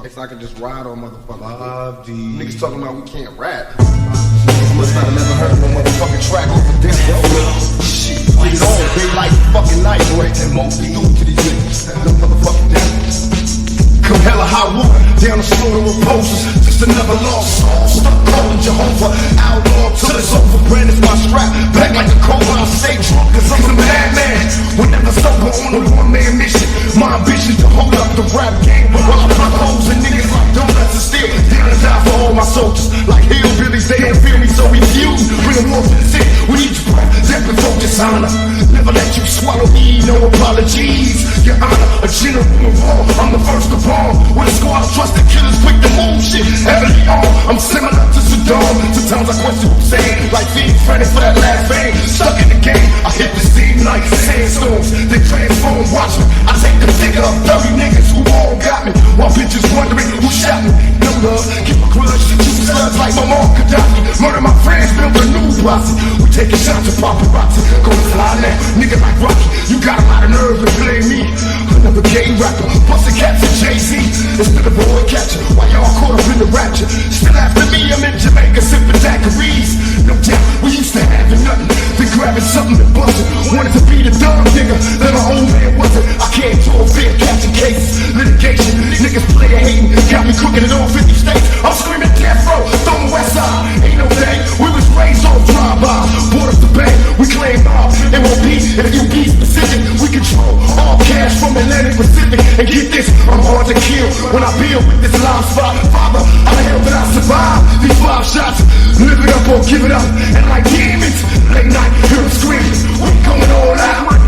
If I could just ride on motherfuckers. Niggas talking about we can't rap. Niggas must not have never heard no motherfucking track over death row. Shit, get it on, they like fucking night, right? And most new to these niggas. No motherfucking death. Come hella high water, down the slow to reposes. Just another lost soul, stuck calling Jehovah. Outlaw till it's over, brand is my strap. Back like a cobra, I stay drunk cause I'm a madman. Whenever sober on a one-man mission. My ambition to hold up the rap game. While I plug holes and niggas like donuts and steal. Down and die for all my soldiers. Like hillbillies, they don't feel me, so we fuse. Bring them off to the city with each breath. Death and focus honor. Never let you swallow me, no apologies. Your honor, a general in war. I'm the first to bomb. With a squad of trusted killers quick to move shit heavily on. I'm similar to Saddam. Sometimes I question who's saying. Like being friendly for that last fame. Stuck in the game, I hit the scene like sandstorms. They transform, watch me. I take the figure of 30 niggas who all got me. While bitches wondering who shot me. No love, keep a grudge. Shoot slugs like my mom Kadafi. Murder my friends, build a new posse. We taking shots of paparazzi. Gonna fly now, nigga like Rocky. You got a lot of nerve to play me. Another gay rapper, busting cats and Jay-Z. Instead of boy catcher, why y'all caught up in the rapture? Still after me, I'm in Jamaica sipping daiquiris. No doubt, we used to having nothing, then grabbing something and busting. Wanted to be the dumb nigga that my old man wasn't. I can't talk fair, catching cases, litigation. Niggas player hating, got me cooking in all 50 states. I'm screaming death row, throwing west side. Ain't no thing, we was raised on drive-by. Bought up the bank, we claim off. It won't be if you be specific. We control all cash from Atlantic Pacific. And get this, I'm hard to kill when I build with this live spot. Father, how the hell did I survive these 5 shots? Live it up or give it up. And like demons, late night, hear them screaming. We going all out.